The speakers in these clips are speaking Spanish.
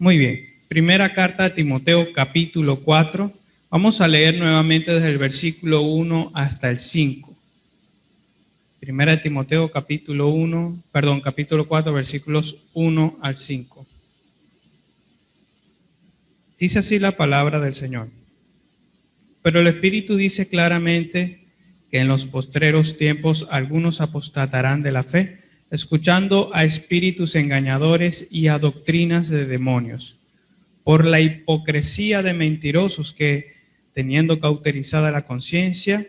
Muy bien. Primera carta a Timoteo, capítulo 4. Vamos a leer nuevamente desde el versículo 1 hasta el 5. Primera de Timoteo, capítulo 4, versículos 1 al 5. Dice así la palabra del Señor. Pero el Espíritu dice claramente que en los postreros tiempos algunos apostatarán de la fe, escuchando a espíritus engañadores y a doctrinas de demonios, por la hipocresía de mentirosos que, teniendo cauterizada la conciencia,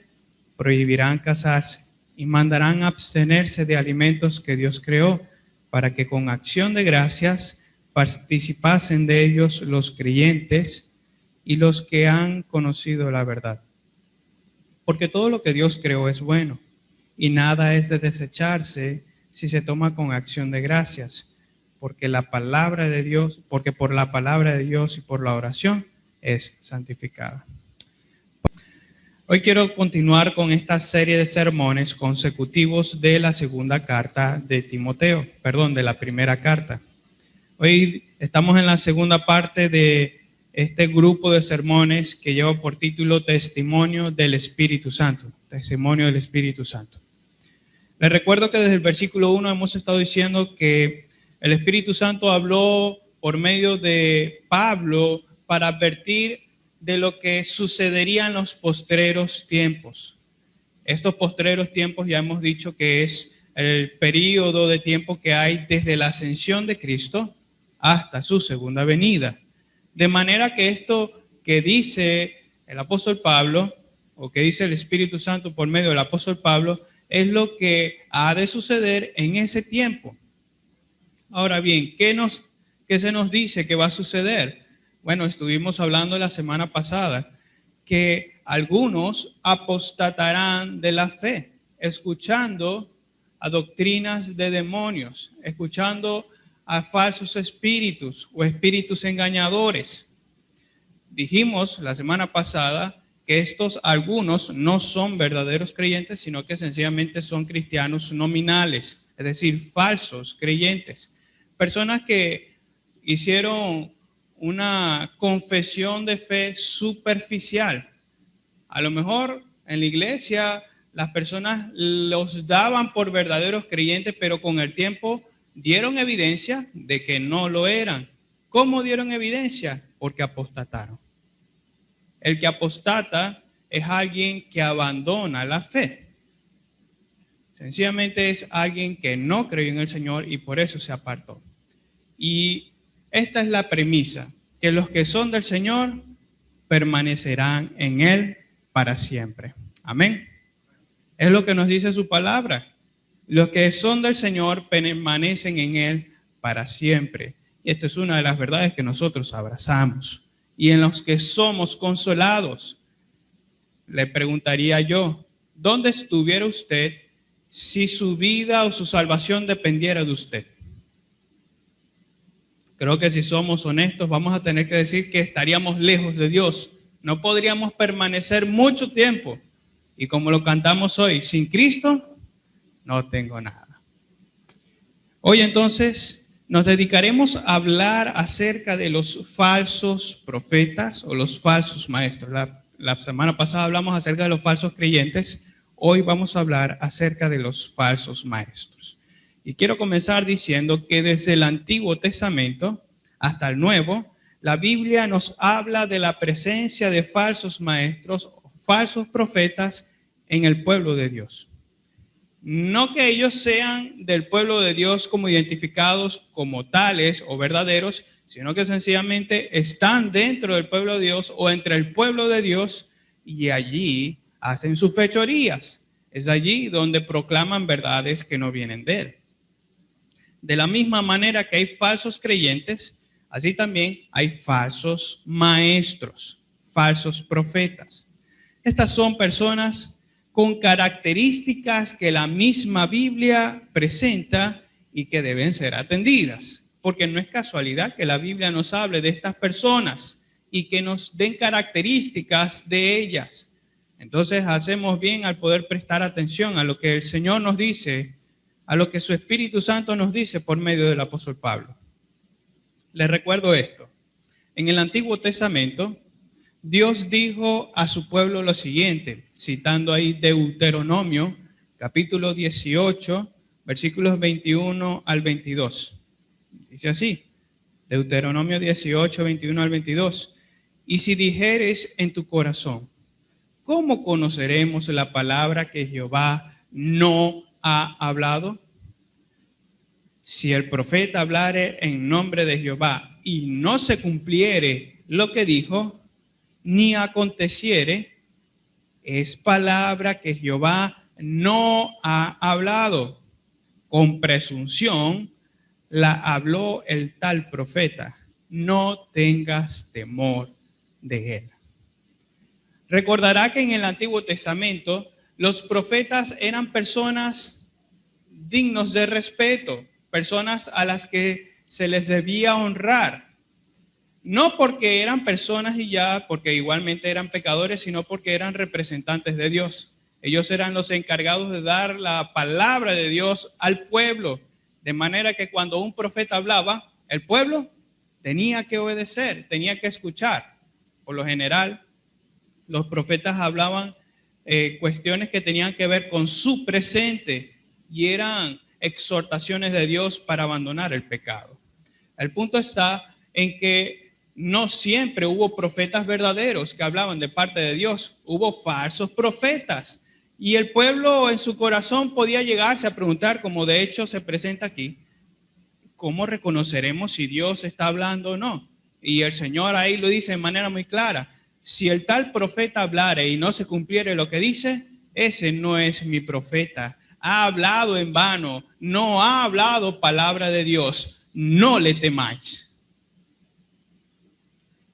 prohibirán casarse y mandarán abstenerse de alimentos que Dios creó, para que con acción de gracias participasen de ellos los creyentes y los que han conocido la verdad. Porque todo lo que Dios creó es bueno, y nada es de desecharse si se toma con acción de gracias, porque por la palabra de Dios y por la oración es santificada. Hoy quiero continuar con esta serie de sermones consecutivos de la segunda carta de Timoteo, de la primera carta. Hoy estamos en la segunda parte de este grupo de sermones que lleva por título Testimonio del Espíritu Santo. Testimonio del Espíritu Santo. Les recuerdo que desde el versículo 1 hemos estado diciendo que el Espíritu Santo habló por medio de Pablo para advertir de lo que sucedería en los postreros tiempos. Estos postreros tiempos ya hemos dicho que es el periodo de tiempo que hay desde la ascensión de Cristo hasta su segunda venida. De manera que esto que dice el apóstol Pablo, o que dice el Espíritu Santo por medio del apóstol Pablo, es lo que ha de suceder en ese tiempo. Ahora bien, ¿qué se nos dice que va a suceder? Bueno, estuvimos hablando la semana pasada que algunos apostatarán de la fe, escuchando a doctrinas de demonios, escuchando a falsos espíritus o espíritus engañadores. Dijimos la semana pasada que estos algunos no son verdaderos creyentes, sino que sencillamente son cristianos nominales, es decir, falsos creyentes. Personas que hicieron una confesión de fe superficial. A lo mejor en la iglesia las personas los daban por verdaderos creyentes, pero con el tiempo dieron evidencia de que no lo eran. ¿Cómo dieron evidencia? Porque apostataron. El que apostata es alguien que abandona la fe. Sencillamente es alguien que no creyó en el Señor y por eso se apartó. Y esta es la premisa, que los que son del Señor permanecerán en Él para siempre. Amén. Es lo que nos dice su palabra. Los que son del Señor permanecen en Él para siempre. Y esto es una de las verdades que nosotros abrazamos. Y en los que somos consolados, le preguntaría yo, ¿dónde estuviera usted si su vida o su salvación dependiera de usted? Creo que si somos honestos vamos a tener que decir que estaríamos lejos de Dios. No podríamos permanecer mucho tiempo. Y como lo cantamos hoy, sin Cristo no tengo nada. Hoy entonces nos dedicaremos a hablar acerca de los falsos profetas o los falsos maestros. La semana pasada hablamos acerca de los falsos creyentes. Hoy vamos a hablar acerca de los falsos maestros. Y quiero comenzar diciendo que desde el Antiguo Testamento hasta el Nuevo, la Biblia nos habla de la presencia de falsos maestros o falsos profetas en el pueblo de Dios. No que ellos sean del pueblo de Dios como identificados como tales o verdaderos, sino que sencillamente están dentro del pueblo de Dios o entre el pueblo de Dios y allí hacen sus fechorías. Es allí donde proclaman verdades que no vienen de Él. De la misma manera que hay falsos creyentes, así también hay falsos maestros, falsos profetas. Estas son personas con características que la misma Biblia presenta y que deben ser atendidas, porque no es casualidad que la Biblia nos hable de estas personas y que nos den características de ellas. Entonces hacemos bien al poder prestar atención a lo que el Señor nos dice, a lo que su Espíritu Santo nos dice por medio del apóstol Pablo. Les recuerdo esto. En el Antiguo Testamento, Dios dijo a su pueblo lo siguiente, citando ahí Deuteronomio, capítulo 18, versículos 21 al 22. Dice así, Deuteronomio 18, 21 al 22. Y si dijeres en tu corazón, ¿cómo conoceremos la palabra que Jehová no ha hablado? Si el profeta hablare en nombre de Jehová y no se cumpliere lo que dijo, ni aconteciere, es palabra que Jehová no ha hablado. Con presunción la habló el tal profeta. No tengas temor de él. Recordará que en el Antiguo Testamento los profetas eran personas dignos de respeto, personas a las que se les debía honrar. No porque eran personas y ya, porque igualmente eran pecadores, sino porque eran representantes de Dios. Ellos eran los encargados de dar la palabra de Dios al pueblo, de manera que cuando un profeta hablaba, el pueblo tenía que obedecer, tenía que escuchar. Por lo general, los profetas hablaban cuestiones que tenían que ver con su presente y eran exhortaciones de Dios para abandonar el pecado. El punto está en que no siempre hubo profetas verdaderos que hablaban de parte de Dios. Hubo falsos profetas. Y el pueblo en su corazón podía llegarse a preguntar, como de hecho se presenta aquí, ¿cómo reconoceremos si Dios está hablando o no? Y el Señor ahí lo dice de manera muy clara. Si el tal profeta hablare y no se cumpliere lo que dice, ese no es mi profeta. Ha hablado en vano, no ha hablado palabra de Dios. No le temáis.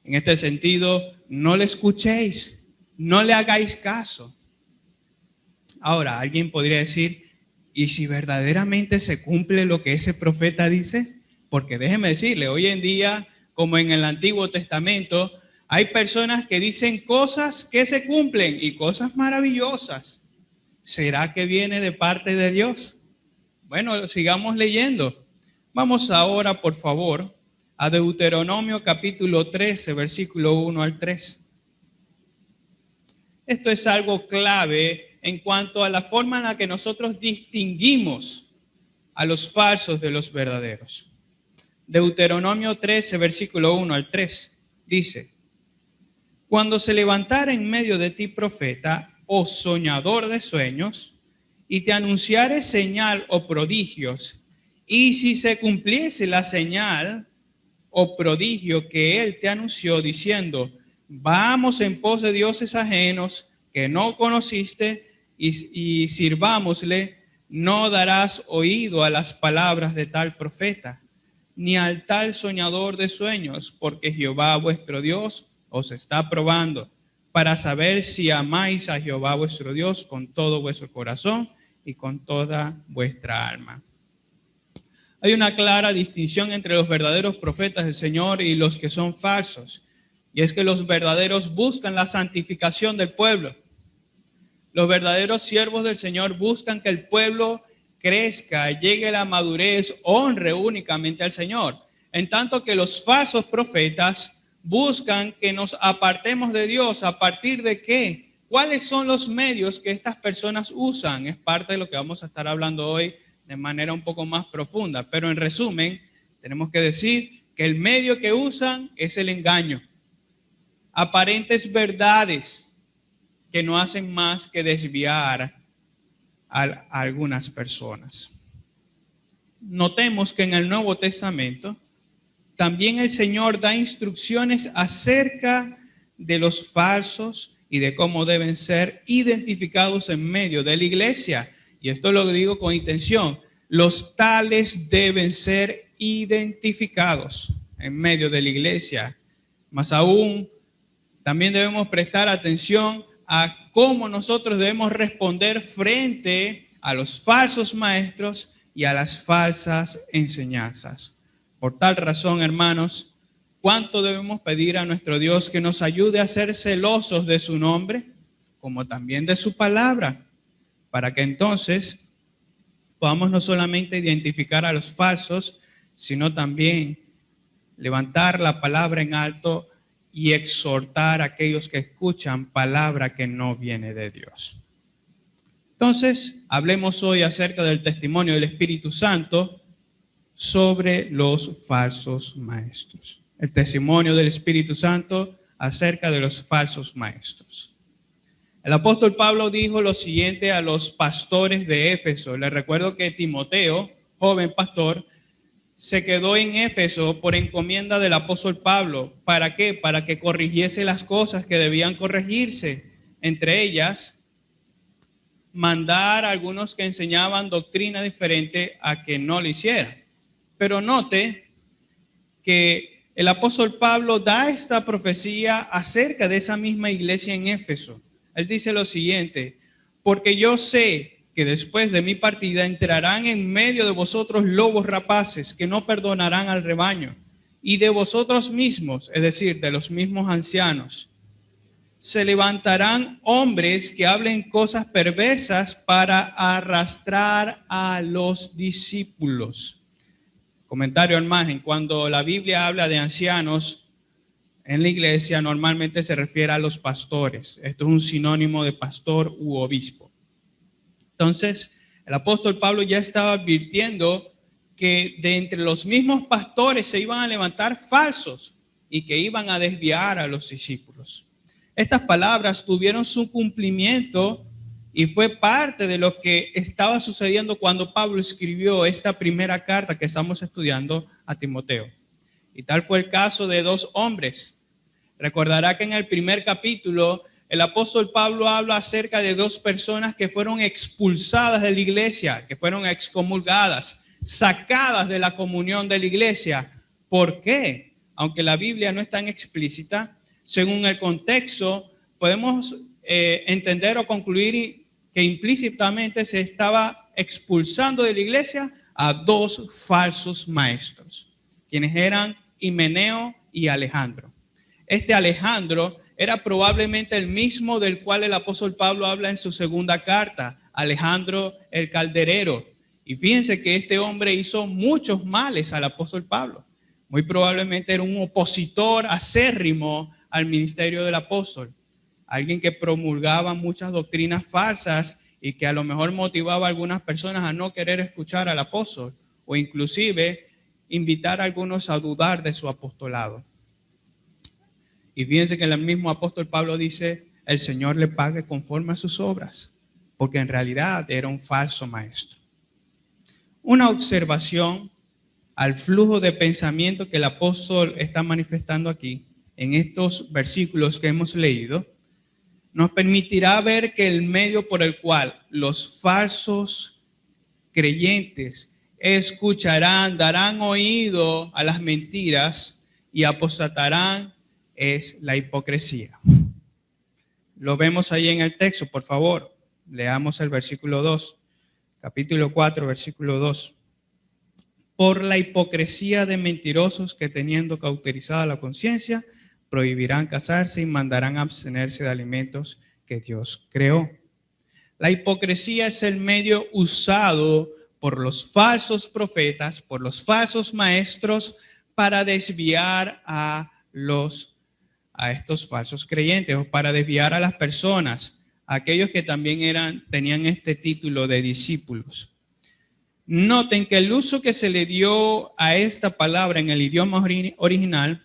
En este sentido, no le escuchéis, no le hagáis caso. Ahora, alguien podría decir, ¿y si verdaderamente se cumple lo que ese profeta dice? Porque déjeme decirle, hoy en día, como en el Antiguo Testamento, hay personas que dicen cosas que se cumplen y cosas maravillosas. ¿Será que viene de parte de Dios? Bueno, sigamos leyendo. Vamos ahora, por favor, a Deuteronomio capítulo 13, versículo 1 al 3. Esto es algo clave en cuanto a la forma en la que nosotros distinguimos a los falsos de los verdaderos. Deuteronomio 13, versículo 1 al 3, dice: Cuando se levantara en medio de ti profeta o soñador de sueños, y te anunciare señal o prodigios, y si se cumpliese la señal o prodigio que él te anunció, diciendo, vamos en pos de dioses ajenos que no conociste y sirvámosle, no darás oído a las palabras de tal profeta, ni al tal soñador de sueños, porque Jehová vuestro Dios os está probando para saber si amáis a Jehová vuestro Dios con todo vuestro corazón y con toda vuestra alma. Hay una clara distinción entre los verdaderos profetas del Señor y los que son falsos. Y es que los verdaderos buscan la santificación del pueblo. Los verdaderos siervos del Señor buscan que el pueblo crezca, llegue a la madurez, honre únicamente al Señor. En tanto que los falsos profetas buscan que nos apartemos de Dios. ¿A partir de qué? ¿Cuáles son los medios que estas personas usan? Es parte de lo que vamos a estar hablando hoy de manera un poco más profunda. Pero en resumen, tenemos que decir que el medio que usan es el engaño. Aparentes verdades que no hacen más que desviar a algunas personas. Notemos que en el Nuevo Testamento también el Señor da instrucciones acerca de los falsos y de cómo deben ser identificados en medio de la iglesia. Y esto lo digo con intención. Los tales deben ser identificados en medio de la iglesia. Más aún, también debemos prestar atención a cómo nosotros debemos responder frente a los falsos maestros y a las falsas enseñanzas. Por tal razón, hermanos, ¿cuánto debemos pedir a nuestro Dios que nos ayude a ser celosos de su nombre, como también de su palabra, para que entonces podamos no solamente identificar a los falsos, sino también levantar la palabra en alto y exhortar a aquellos que escuchan palabra que no viene de Dios. Entonces, hablemos hoy acerca del testimonio del Espíritu Santo sobre los falsos maestros. El testimonio del Espíritu Santo acerca de los falsos maestros. El apóstol Pablo dijo lo siguiente a los pastores de Éfeso. Les recuerdo que Timoteo, joven pastor, se quedó en Éfeso por encomienda del apóstol Pablo. ¿Para qué? Para que corrigiese las cosas que debían corregirse. Entre ellas, mandar a algunos que enseñaban doctrina diferente a que no lo hicieran. Pero note que el apóstol Pablo da esta profecía acerca de esa misma iglesia en Éfeso. Él dice lo siguiente: porque yo sé que después de mi partida entrarán en medio de vosotros lobos rapaces que no perdonarán al rebaño, y de vosotros mismos, es decir, de los mismos ancianos, se levantarán hombres que hablen cosas perversas para arrastrar a los discípulos. Comentario al margen: cuando la Biblia habla de ancianos en la iglesia, normalmente se refiere a los pastores. Esto es un sinónimo de pastor u obispo. Entonces, el apóstol Pablo ya estaba advirtiendo que de entre los mismos pastores se iban a levantar falsos y que iban a desviar a los discípulos. Estas palabras tuvieron su cumplimiento y fue parte de lo que estaba sucediendo cuando Pablo escribió esta primera carta que estamos estudiando a Timoteo. Y tal fue el caso de dos hombres. Recordará que en el primer capítulo el apóstol Pablo habla acerca de dos personas que fueron expulsadas de la iglesia, que fueron excomulgadas, sacadas de la comunión de la iglesia. ¿Por qué? Aunque la Biblia no es tan explícita, según el contexto podemos entender o concluir que implícitamente se estaba expulsando de la iglesia a dos falsos maestros, quienes eran Himeneo y Alejandro. Este Alejandro era probablemente el mismo del cual el apóstol Pablo habla en su segunda carta, Alejandro el calderero. Y fíjense que este hombre hizo muchos males al apóstol Pablo. Muy probablemente era un opositor acérrimo al ministerio del apóstol, alguien que promulgaba muchas doctrinas falsas y que a lo mejor motivaba a algunas personas a no querer escuchar al apóstol o inclusive invitar a algunos a dudar de su apostolado. Y fíjense que el mismo apóstol Pablo dice: el Señor le pague conforme a sus obras, porque en realidad era un falso maestro. Una observación al flujo de pensamiento que el apóstol está manifestando aquí, en estos versículos que hemos leído, nos permitirá ver que el medio por el cual los falsos creyentes escucharán, darán oído a las mentiras y apostatarán es la hipocresía. Lo vemos ahí en el texto, por favor. Leamos el versículo 2, capítulo 4, versículo 2. Por la hipocresía de mentirosos que teniendo cauterizada la conciencia, prohibirán casarse y mandarán abstenerse de alimentos que Dios creó. La hipocresía es el medio usado por los falsos profetas, por los falsos maestros, para desviar a estos falsos creyentes, o para desviar a las personas, aquellos que también tenían este título de discípulos. Noten que el uso que se le dio a esta palabra en el idioma original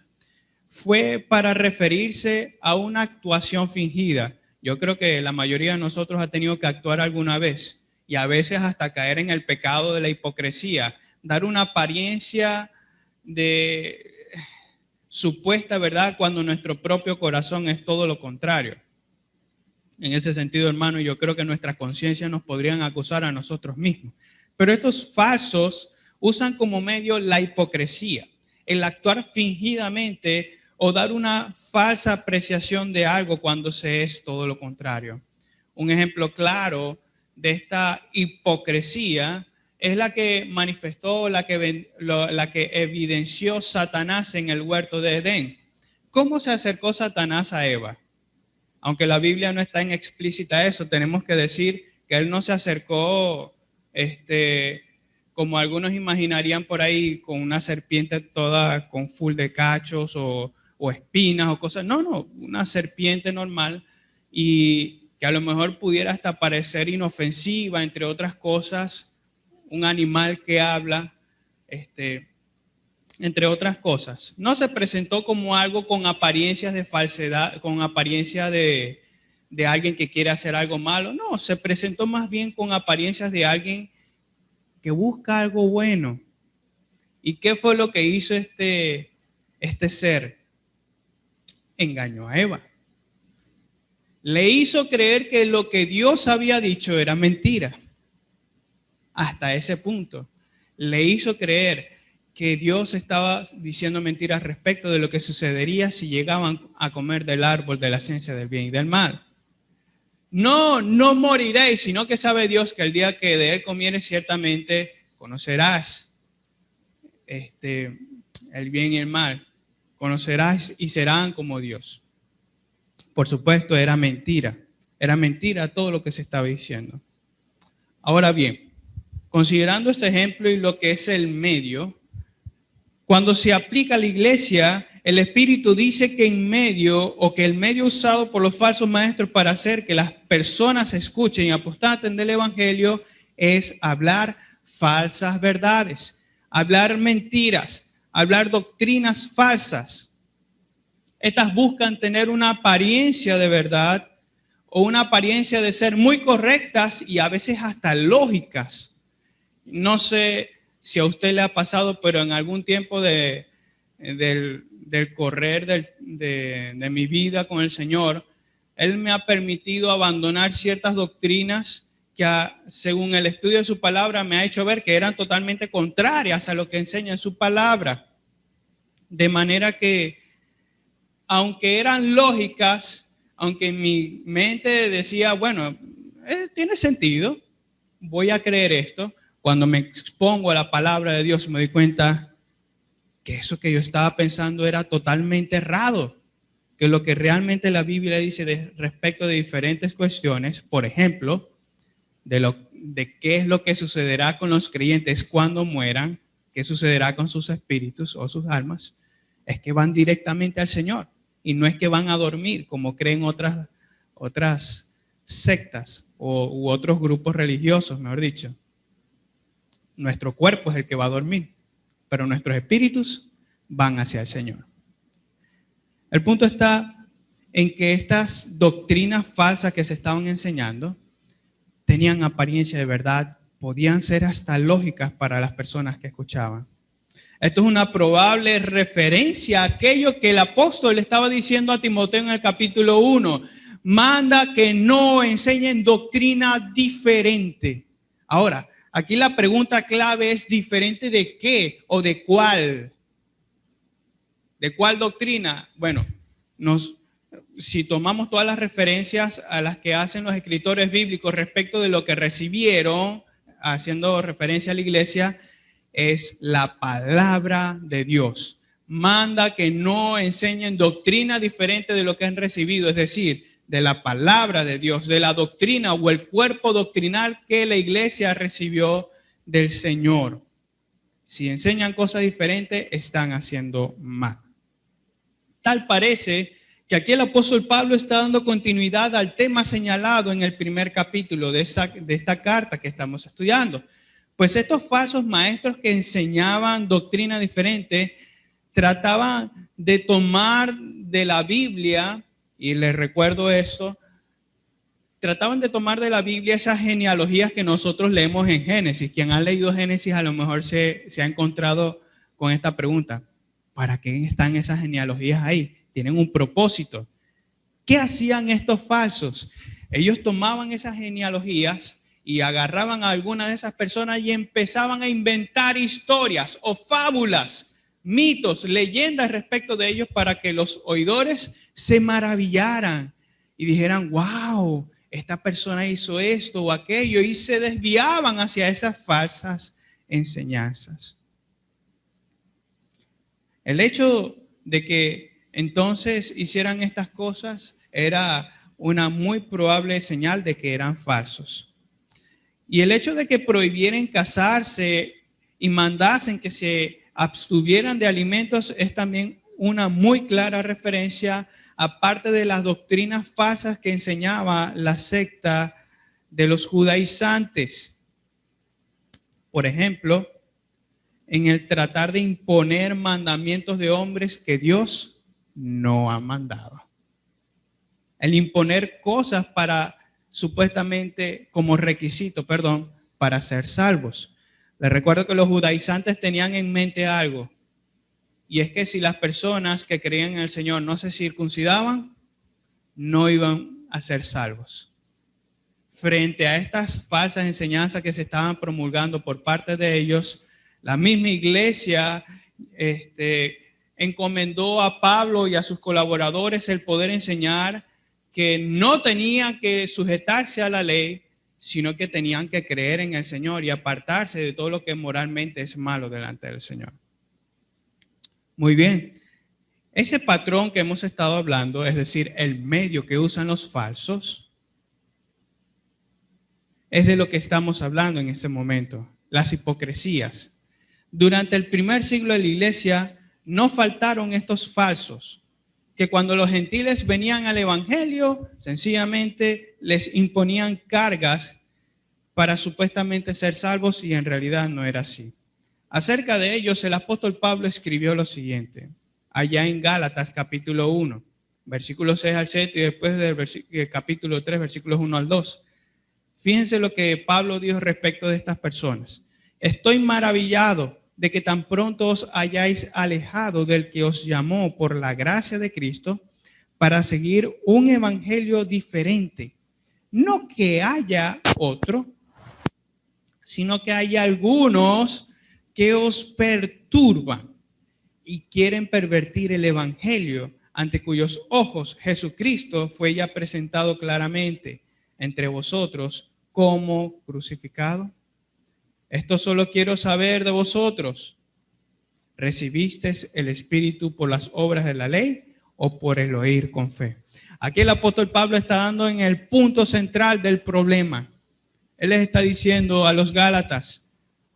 fue para referirse a una actuación fingida. Yo creo que la mayoría de nosotros ha tenido que actuar alguna vez y a veces hasta caer en el pecado de la hipocresía, dar una apariencia de supuesta verdad cuando nuestro propio corazón es todo lo contrario. En ese sentido, hermano, yo creo que nuestras conciencias nos podrían acusar a nosotros mismos. Pero estos falsos usan como medio la hipocresía, el actuar fingidamente o dar una falsa apreciación de algo cuando se es todo lo contrario. Un ejemplo claro de esta hipocresía es la que manifestó, la que evidenció Satanás en el huerto de Edén. ¿Cómo se acercó Satanás a Eva? Aunque la Biblia no está en explícita eso, tenemos que decir que él no se acercó como algunos imaginarían por ahí, con una serpiente toda con full de cachos o espinas o cosas. No, no, una serpiente normal y que a lo mejor pudiera hasta parecer inofensiva, entre otras cosas, un animal que habla, entre otras cosas. No se presentó como algo con apariencias de falsedad, con apariencia de alguien que quiere hacer algo malo. No, se presentó más bien con apariencias de alguien que busca algo bueno. ¿Y qué fue lo que hizo este ser? Engañó a Eva. Le hizo creer que lo que Dios había dicho era mentira. Hasta ese punto. Le hizo creer que Dios estaba diciendo mentiras respecto de lo que sucedería si llegaban a comer del árbol de la ciencia del bien y del mal. No, no moriréis, sino que sabe Dios que el día que de él comieres ciertamente conocerás el bien y el mal. Conocerás y serán como Dios. Por supuesto, era mentira. Era mentira todo lo que se estaba diciendo. Ahora bien, considerando este ejemplo y lo que es el medio, cuando se aplica a la iglesia, el Espíritu dice que en medio, o que el medio usado por los falsos maestros para hacer que las personas escuchen y apostaten del Evangelio es hablar falsas verdades, hablar mentiras, hablar doctrinas falsas. Estas buscan tener una apariencia de verdad o una apariencia de ser muy correctas y a veces hasta lógicas. No sé si a usted le ha pasado, pero en algún tiempo del correr de mi vida con el Señor, Él me ha permitido abandonar ciertas doctrinas que según el estudio de su palabra me ha hecho ver que eran totalmente contrarias a lo que enseña en su palabra. De manera que, aunque eran lógicas, aunque en mi mente decía, bueno, tiene sentido, voy a creer esto, cuando me expongo a la palabra de Dios me doy cuenta que eso que yo estaba pensando era totalmente errado, que lo que realmente la Biblia dice respecto de diferentes cuestiones, por ejemplo, de qué es lo que sucederá con los creyentes cuando mueran, qué sucederá con sus espíritus o sus almas, es que van directamente al Señor y no es que van a dormir como creen otras sectas u otros grupos religiosos, mejor dicho. Nuestro cuerpo es el que va a dormir, pero nuestros espíritus van hacia el Señor. El punto está en que estas doctrinas falsas que se estaban enseñando tenían apariencia de verdad, podían ser hasta lógicas para las personas que escuchaban. Esto es una probable referencia a aquello que el apóstol le estaba diciendo a Timoteo en el capítulo 1. Manda que no enseñen doctrina diferente. Ahora, aquí la pregunta clave es: ¿diferente de qué o de cuál? ¿De cuál doctrina? Bueno, si tomamos todas las referencias a las que hacen los escritores bíblicos respecto de lo que recibieron, haciendo referencia a la iglesia, es la palabra de Dios. Manda que no enseñen doctrina diferente de lo que han recibido, es decir, de la palabra de Dios, de la doctrina o el cuerpo doctrinal que la iglesia recibió del Señor. Si enseñan cosas diferentes, están haciendo mal. Tal parece que aquí el apóstol Pablo está dando continuidad al tema señalado en el primer capítulo de esta carta que estamos estudiando. Pues estos falsos maestros que enseñaban doctrina diferente trataban de tomar de la Biblia, y les recuerdo esto, trataban de tomar de la Biblia esas genealogías que nosotros leemos en Génesis. Quien ha leído Génesis a lo mejor se ha encontrado con esta pregunta: ¿para qué están esas genealogías ahí? Tienen un propósito. ¿Qué hacían estos falsos? Ellos tomaban esas genealogías y agarraban a alguna de esas personas y empezaban a inventar historias o fábulas, mitos, leyendas respecto de ellos para que los oidores se maravillaran y dijeran: wow, esta persona hizo esto o aquello, y se desviaban hacia esas falsas enseñanzas. El hecho de que entonces hicieran estas cosas era una muy probable señal de que eran falsos. Y el hecho de que prohibieran casarse y mandasen que se abstuvieran de alimentos es también una muy clara referencia, aparte de las doctrinas falsas que enseñaba la secta de los judaizantes. Por ejemplo, en el tratar de imponer mandamientos de hombres que Dios no ha mandado. El imponer cosas para supuestamente como requisito, para ser salvos. Les recuerdo que los judaizantes tenían en mente algo, y es que si las personas que creían en el Señor no se circuncidaban, no iban a ser salvos. Frente a estas falsas enseñanzas que se estaban promulgando por parte de ellos, la misma iglesia encomendó a Pablo y a sus colaboradores el poder enseñar que no tenían que sujetarse a la ley, sino que tenían que creer en el Señor y apartarse de todo lo que moralmente es malo delante del Señor. Muy bien. Ese patrón que hemos estado hablando, es decir, el medio que usan los falsos, es de lo que estamos hablando en este momento, las hipocresías. Durante el primer siglo de la iglesia no faltaron estos falsos, que cuando los gentiles venían al evangelio, sencillamente les imponían cargas para supuestamente ser salvos y en realidad no era así. Acerca de ellos, el apóstol Pablo escribió lo siguiente, allá en Gálatas capítulo 1, versículos 6 al 7 y después del capítulo 3, versículos 1 al 2. Fíjense lo que Pablo dijo respecto de estas personas. Estoy maravillado de que tan pronto os hayáis alejado del que os llamó por la gracia de Cristo para seguir un evangelio diferente. No que haya otro, sino que hay algunos que os perturban y quieren pervertir el evangelio, ante cuyos ojos Jesucristo fue ya presentado claramente entre vosotros como crucificado. Esto solo quiero saber de vosotros. ¿Recibisteis el Espíritu por las obras de la ley o por el oír con fe? Aquí el apóstol Pablo está dando en el punto central del problema. Él les está diciendo a los Gálatas,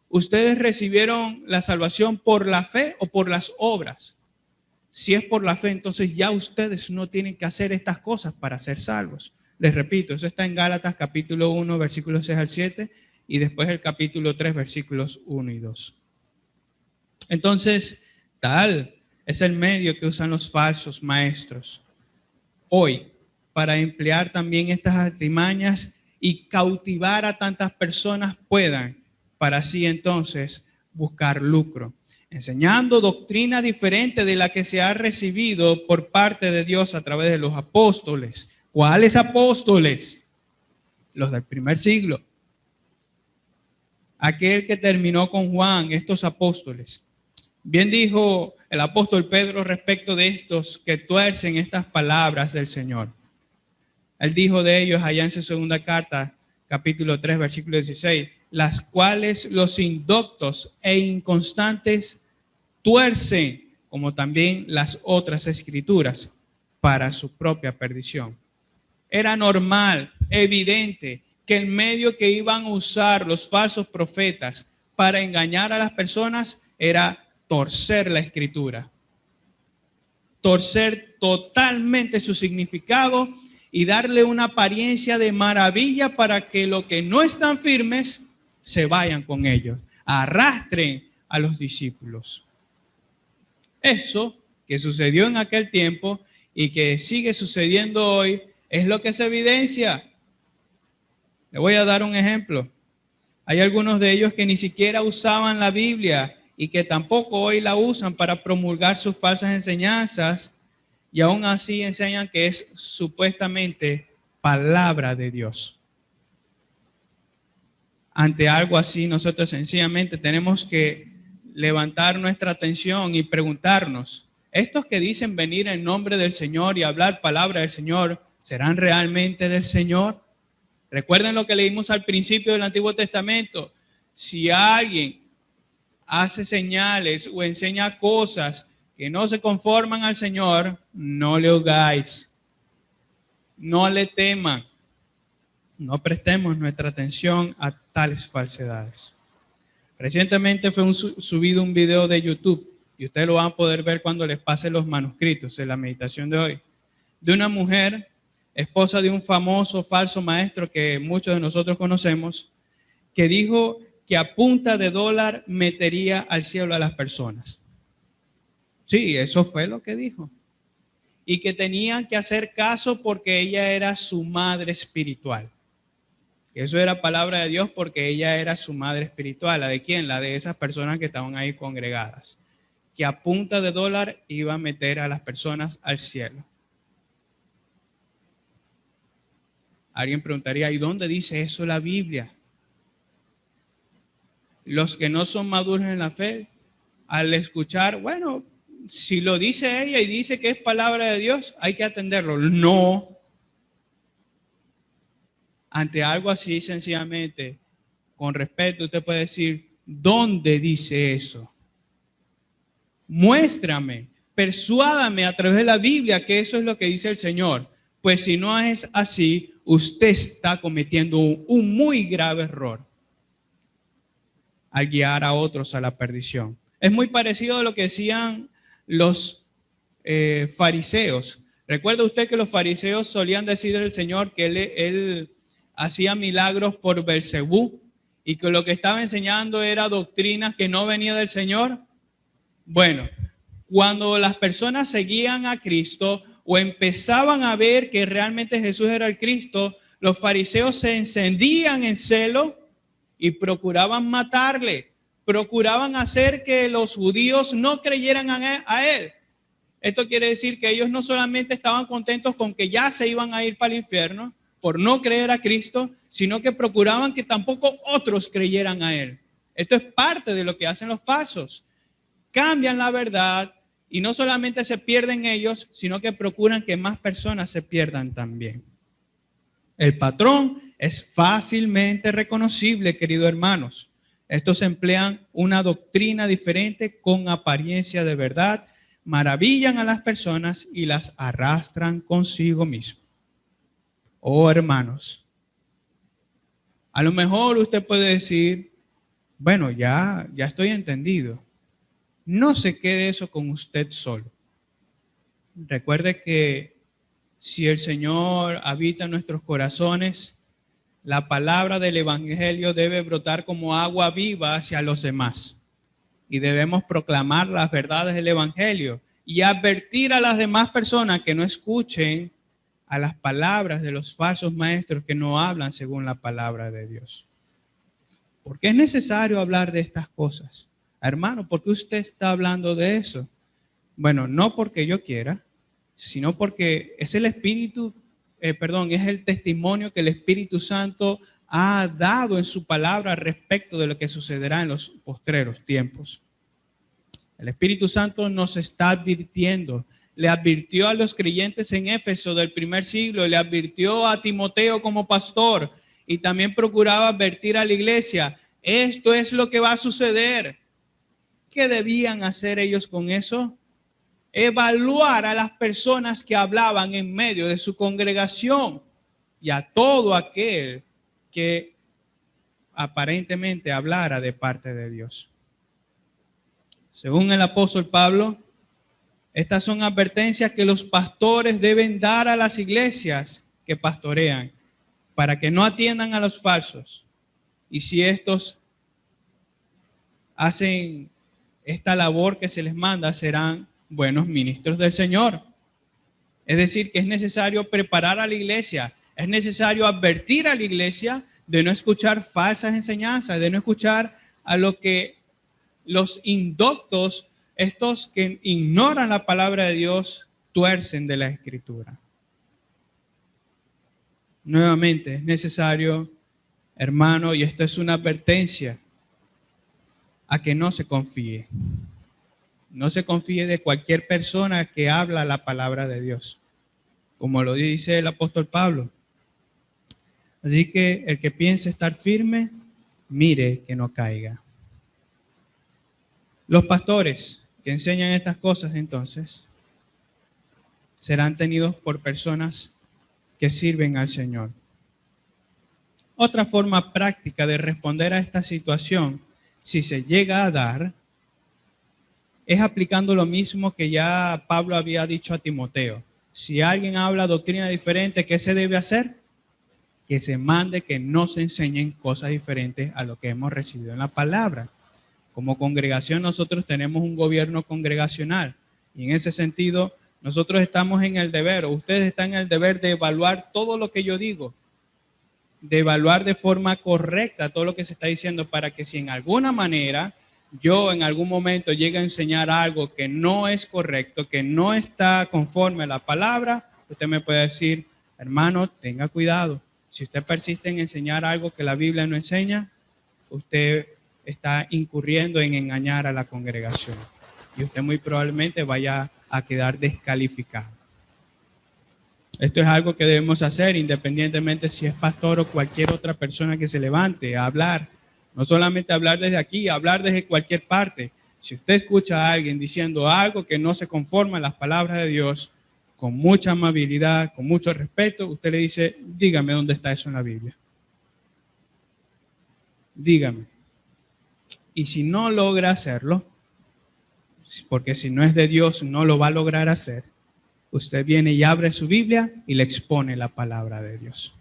¿ustedes recibieron la salvación por la fe o por las obras? Si es por la fe, entonces ya ustedes no tienen que hacer estas cosas para ser salvos. Les repito, eso está en Gálatas capítulo 1, versículos 6 al 7 y después el capítulo 3, versículos 1 y 2. Entonces, tal es el medio que usan los falsos maestros hoy para emplear también estas artimañas y cautivar a tantas personas puedan, para así entonces buscar lucro, enseñando doctrina diferente de la que se ha recibido por parte de Dios a través de los apóstoles. ¿Cuáles apóstoles? Los del primer siglo. Aquel que terminó con Juan, estos apóstoles. Bien dijo el apóstol Pedro respecto de estos que tuercen estas palabras del Señor. Él dijo de ellos allá en su segunda carta, capítulo 3, versículo 16, las cuales los indoctos e inconstantes tuercen, como también las otras escrituras, para su propia perdición. Era normal, evidente, que el medio que iban a usar los falsos profetas para engañar a las personas era torcer la escritura, torcer totalmente su significado y darle una apariencia de maravilla para que los que no están firmes se vayan con ellos, arrastren a los discípulos. Eso que sucedió en aquel tiempo y que sigue sucediendo hoy es lo que se evidencia. Le voy a dar un ejemplo. Hay algunos de ellos que ni siquiera usaban la Biblia y que tampoco hoy la usan para promulgar sus falsas enseñanzas y aún así enseñan que es supuestamente palabra de Dios. Ante algo así, nosotros sencillamente tenemos que levantar nuestra atención y preguntarnos, ¿estos que dicen venir en nombre del Señor y hablar palabra del Señor, serán realmente del Señor? Recuerden lo que leímos al principio del Antiguo Testamento. Si alguien hace señales o enseña cosas que no se conforman al Señor, no le oigáis, no le teman, no prestemos nuestra atención a tales falsedades. Recientemente fue subido un video de YouTube, y ustedes lo van a poder ver cuando les pase los manuscritos en la meditación de hoy, de una mujer, esposa de un famoso falso maestro que muchos de nosotros conocemos, que dijo que a punta de dólar metería al cielo a las personas. Sí, eso fue lo que dijo. Y que tenían que hacer caso porque ella era su madre espiritual. Eso era palabra de Dios porque ella era su madre espiritual. ¿La de quién? La de esas personas que estaban ahí congregadas. Que a punta de dólar iba a meter a las personas al cielo. Alguien preguntaría, ¿y dónde dice eso la Biblia? Los que no son maduros en la fe, al escuchar, bueno, si lo dice ella y dice que es palabra de Dios, hay que atenderlo. No. Ante algo así, sencillamente, con respeto, usted puede decir, ¿dónde dice eso? Muéstrame, persuádame a través de la Biblia que eso es lo que dice el Señor. Pues si no es así, usted está cometiendo un muy grave error al guiar a otros a la perdición. Es muy parecido a lo que decían los fariseos. ¿Recuerda usted que los fariseos solían decir del Señor que él hacía milagros por Belcebú y que lo que estaba enseñando era doctrinas que no venía del Señor? Bueno, cuando las personas seguían a Cristo o empezaban a ver que realmente Jesús era el Cristo, los fariseos se encendían en celo y procuraban matarle, procuraban hacer que los judíos no creyeran a él. Esto quiere decir que ellos no solamente estaban contentos con que ya se iban a ir para el infierno por no creer a Cristo, sino que procuraban que tampoco otros creyeran a él. Esto es parte de lo que hacen los falsos. Cambian la verdad y no solamente se pierden ellos, sino que procuran que más personas se pierdan también. El patrón es fácilmente reconocible, queridos hermanos. Estos emplean una doctrina diferente con apariencia de verdad, maravillan a las personas y las arrastran consigo mismo. Oh, hermanos, a lo mejor usted puede decir, bueno, ya estoy entendido. No se quede eso con usted solo. Recuerde que si el Señor habita en nuestros corazones, la palabra del Evangelio debe brotar como agua viva hacia los demás. Y debemos proclamar las verdades del Evangelio y advertir a las demás personas que no escuchen a las palabras de los falsos maestros que no hablan según la palabra de Dios. ¿Por qué es necesario hablar de estas cosas? Hermano, ¿por qué usted está hablando de eso? Bueno, no porque yo quiera, sino porque es el Espíritu, es el testimonio que el Espíritu Santo ha dado en su palabra respecto de lo que sucederá en los postreros tiempos. El Espíritu Santo nos está advirtiendo. Le advirtió a los creyentes en Éfeso del primer siglo, le advirtió a Timoteo como pastor y también procuraba advertir a la iglesia. Esto es lo que va a suceder. ¿Qué debían hacer ellos con eso? Evaluar a las personas que hablaban en medio de su congregación y a todo aquel que aparentemente hablara de parte de Dios. Según el apóstol Pablo, estas son advertencias que los pastores deben dar a las iglesias que pastorean para que no atiendan a los falsos. Y si estos hacen esta labor que se les manda, serán buenos ministros del Señor. Es decir, que es necesario preparar a la iglesia, es necesario advertir a la iglesia de no escuchar falsas enseñanzas, de no escuchar a lo que los indoctos, estos que ignoran la palabra de Dios, tuercen de la Escritura. Nuevamente, es necesario, hermano, y esto es una advertencia, a que no se confíe. No se confíe de cualquier persona que habla la palabra de Dios, como lo dice el apóstol Pablo. Así que el que piense estar firme, mire que no caiga. Los pastores que enseñan estas cosas, entonces, serán tenidos por personas que sirven al Señor. Otra forma práctica de responder a esta situación si se llega a dar, es aplicando lo mismo que ya Pablo había dicho a Timoteo. Si alguien habla doctrina diferente, ¿qué se debe hacer? Que se mande que no se enseñen cosas diferentes a lo que hemos recibido en la palabra. Como congregación nosotros tenemos un gobierno congregacional y en ese sentido nosotros estamos en el deber, o ustedes están en el deber de evaluar todo lo que yo digo, de evaluar de forma correcta todo lo que se está diciendo para que si en alguna manera yo en algún momento llegue a enseñar algo que no es correcto, que no está conforme a la palabra, usted me puede decir, hermano, tenga cuidado. Si usted persiste en enseñar algo que la Biblia no enseña, usted está incurriendo en engañar a la congregación y usted muy probablemente vaya a quedar descalificado. Esto es algo que debemos hacer independientemente si es pastor o cualquier otra persona que se levante a hablar. No solamente hablar desde aquí, hablar desde cualquier parte. Si usted escucha a alguien diciendo algo que no se conforma a las palabras de Dios, con mucha amabilidad, con mucho respeto, usted le dice, dígame dónde está eso en la Biblia. Dígame. Y si no logra hacerlo, porque si no es de Dios no lo va a lograr hacer, usted viene y abre su Biblia y le expone la palabra de Dios.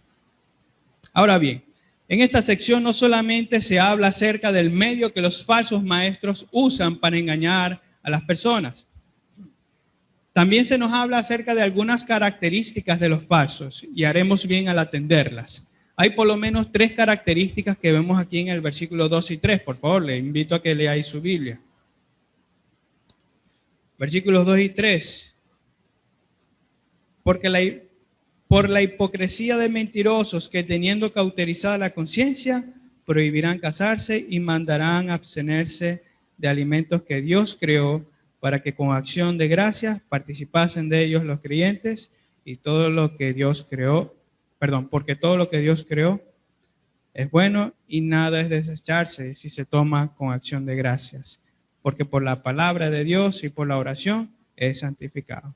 Ahora bien, en esta sección no solamente se habla acerca del medio que los falsos maestros usan para engañar a las personas. También se nos habla acerca de algunas características de los falsos y haremos bien al atenderlas. Hay por lo menos 3 características que vemos aquí en el versículo 2 y 3. Por favor, le invito a que leáis su Biblia. Versículos 2 y 3. Por la hipocresía de mentirosos que teniendo cauterizada la conciencia, prohibirán casarse y mandarán abstenerse de alimentos que Dios creó para que con acción de gracias participasen de ellos los creyentes y todo lo que Dios creó, porque todo lo que Dios creó es bueno y nada es desecharse si se toma con acción de gracias, porque por la palabra de Dios y por la oración es santificado.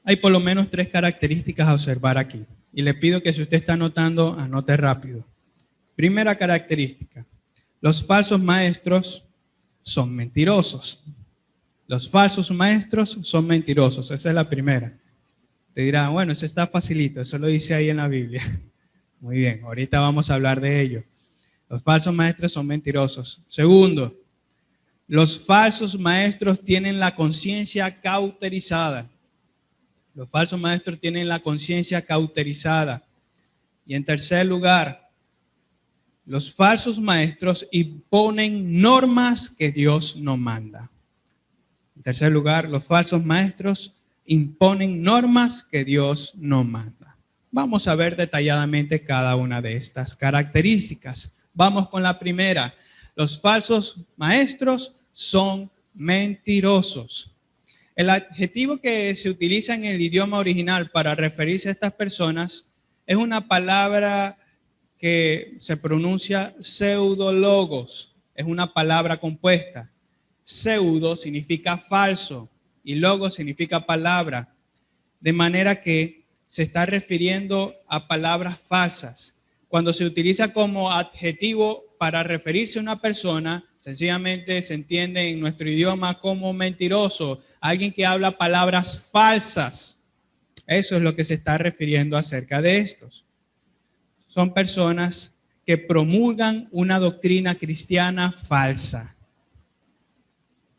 Hay por lo menos 3 características a observar aquí. Y le pido que si usted está anotando, anote rápido. Primera característica. Los falsos maestros son mentirosos. Los falsos maestros son mentirosos. Esa es la primera. Te dirá, bueno, eso está facilito. Eso lo dice ahí en la Biblia. Muy bien, ahorita vamos a hablar de ello. Los falsos maestros son mentirosos. Segundo, los falsos maestros tienen la conciencia cauterizada. Los falsos maestros tienen la conciencia cauterizada. Y en tercer lugar, los falsos maestros imponen normas que Dios no manda. En tercer lugar, los falsos maestros imponen normas que Dios no manda. Vamos a ver detalladamente cada una de estas características. Vamos con la primera. Los falsos maestros son mentirosos. El adjetivo que se utiliza en el idioma original para referirse a estas personas es una palabra que se pronuncia pseudologos. Es una palabra compuesta. Pseudo significa falso y logos significa palabra. De manera que se está refiriendo a palabras falsas. Cuando se utiliza como adjetivo para referirse a una persona, sencillamente se entiende en nuestro idioma como mentiroso, alguien que habla palabras falsas. Eso es lo que se está refiriendo acerca de estos. Son personas que promulgan una doctrina cristiana falsa.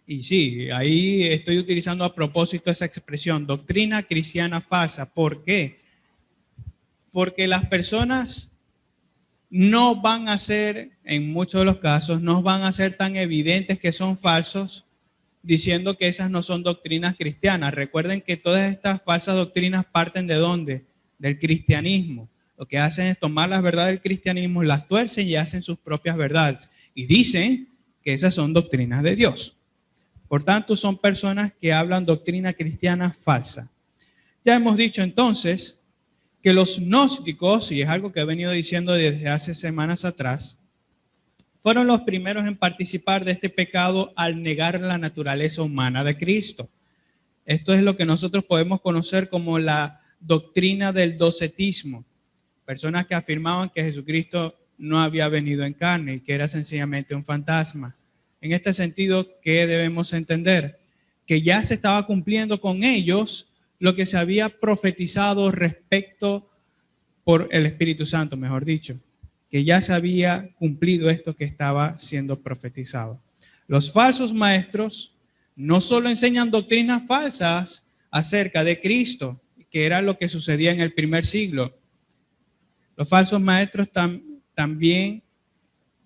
Y sí, ahí estoy utilizando a propósito esa expresión, doctrina cristiana falsa. ¿Por qué? Porque las personas no van a ser, en muchos de los casos, no van a ser tan evidentes que son falsos, diciendo que esas no son doctrinas cristianas. Recuerden que todas estas falsas doctrinas parten ¿de dónde? Del cristianismo. Lo que hacen es tomar las verdades del cristianismo, las tuercen y hacen sus propias verdades. Y dicen que esas son doctrinas de Dios. Por tanto, son personas que hablan doctrina cristiana falsa. Ya hemos dicho entonces que los gnósticos, y es algo que he venido diciendo desde hace semanas atrás, fueron los primeros en participar de este pecado al negar la naturaleza humana de Cristo. Esto es lo que nosotros podemos conocer como la doctrina del docetismo. personas que afirmaban que Jesucristo no había venido en carne y que era sencillamente un fantasma. En este sentido, ¿qué debemos entender? Que ya se estaba cumpliendo con ellos lo que se había profetizado respecto por el Espíritu Santo, mejor dicho, que ya se había cumplido esto que estaba siendo profetizado. Los falsos maestros no solo enseñan doctrinas falsas acerca de Cristo, que era lo que sucedía en el primer siglo. Los falsos maestros también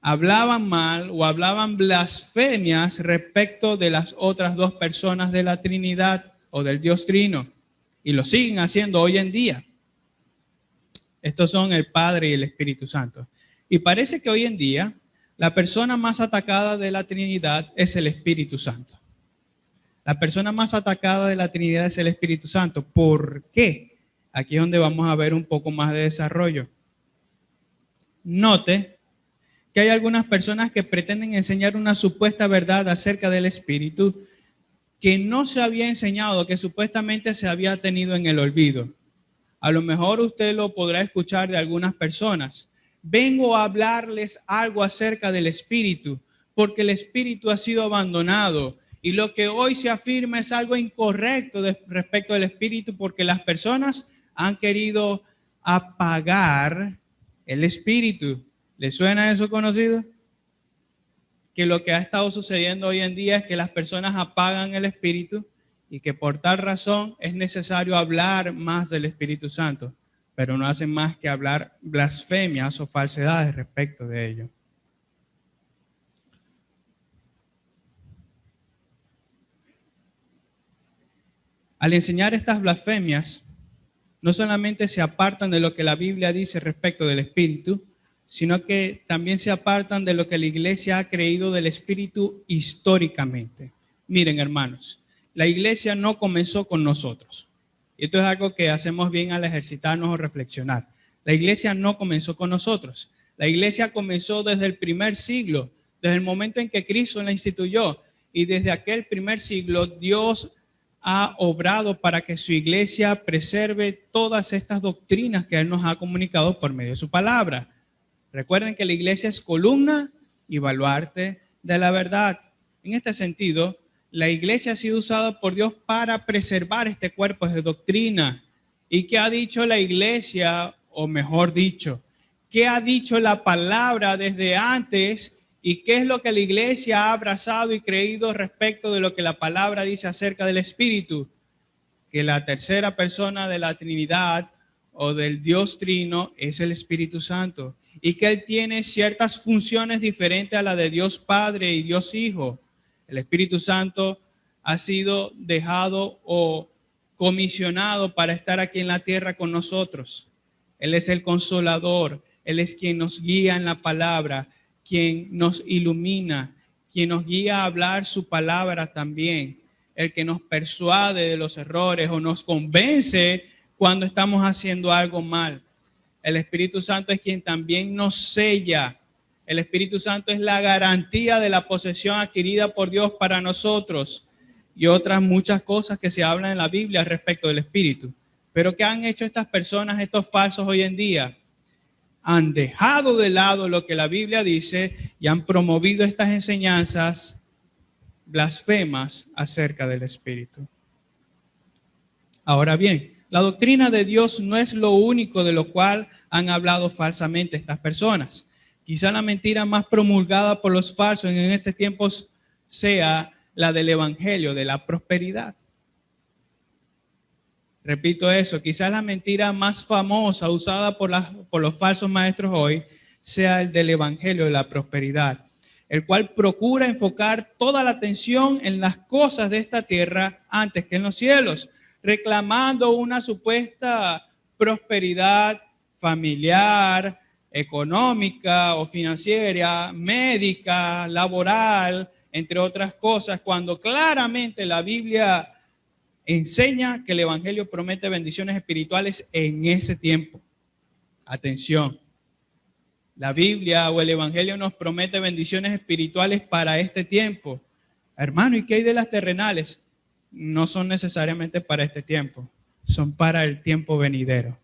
hablaban mal o hablaban blasfemias respecto de las otras dos personas de la Trinidad o del Dios Trino, y lo siguen haciendo hoy en día. Estos son el Padre y el Espíritu Santo. Y parece que hoy en día la persona más atacada de la Trinidad es el Espíritu Santo. La persona más atacada de la Trinidad es el Espíritu Santo. ¿Por qué? Aquí es donde vamos a ver un poco más de desarrollo. Note que hay algunas personas que pretenden enseñar una supuesta verdad acerca del Espíritu que no se había enseñado, que supuestamente se había tenido en el olvido. A lo mejor usted lo podrá escuchar de algunas personas. Vengo a hablarles algo acerca del Espíritu, porque el Espíritu ha sido abandonado. Y lo que hoy se afirma es algo incorrecto respecto al Espíritu, porque las personas han querido apagar el Espíritu. ¿Le suena eso conocido? Que lo que ha estado sucediendo hoy en día es que las personas apagan el Espíritu y que por tal razón es necesario hablar más del Espíritu Santo, pero no hacen más que hablar blasfemias o falsedades respecto de ello. Al enseñar estas blasfemias, no solamente se apartan de lo que la Biblia dice respecto del Espíritu, sino que también se apartan de lo que la iglesia ha creído del Espíritu históricamente. Miren, hermanos, la iglesia no comenzó con nosotros. Y esto es algo que hacemos bien al ejercitarnos o reflexionar. La iglesia no comenzó con nosotros. La iglesia comenzó desde el primer siglo, desde el momento en que Cristo la instituyó. Y desde aquel primer siglo, Dios ha obrado para que su iglesia preserve todas estas doctrinas que Él nos ha comunicado por medio de su palabra. Recuerden que la iglesia es columna y baluarte de la verdad. En este sentido, la iglesia ha sido usada por Dios para preservar este cuerpo de doctrina. ¿Y qué ha dicho la iglesia? O mejor dicho, ¿qué ha dicho la palabra desde antes? ¿Y qué es lo que la iglesia ha abrazado y creído respecto de lo que la palabra dice acerca del Espíritu? Que la tercera persona de la Trinidad o del Dios Trino es el Espíritu Santo, y que Él tiene ciertas funciones diferentes a la de Dios Padre y Dios Hijo. El Espíritu Santo ha sido dejado o comisionado para estar aquí en la tierra con nosotros. Él es el consolador, Él es quien nos guía en la palabra, quien nos ilumina, quien nos guía a hablar su palabra también, el que nos persuade de los errores o nos convence cuando estamos haciendo algo mal. El Espíritu Santo es quien también nos sella. El Espíritu Santo es la garantía de la posesión adquirida por Dios para nosotros y otras muchas cosas que se hablan en la Biblia respecto del Espíritu. Pero ¿qué han hecho estas personas, estos falsos hoy en día? Han dejado de lado lo que la Biblia dice y han promovido estas enseñanzas blasfemas acerca del Espíritu. Ahora bien, la doctrina de Dios no es lo único de lo cual han hablado falsamente estas personas. Quizá la mentira más promulgada por los falsos en este tiempo sea la del evangelio de la prosperidad. Repito eso, quizás la mentira más famosa usada por los falsos maestros hoy sea el del evangelio de la prosperidad, el cual procura enfocar toda la atención en las cosas de esta tierra antes que en los cielos, reclamando una supuesta prosperidad familiar, económica o financiera, médica, laboral, entre otras cosas, cuando claramente la Biblia enseña que el evangelio promete bendiciones espirituales en ese tiempo. Atención, la Biblia o el evangelio nos promete bendiciones espirituales para este tiempo. Hermano, ¿y qué hay de las terrenales? No son necesariamente para este tiempo, son para el tiempo venidero.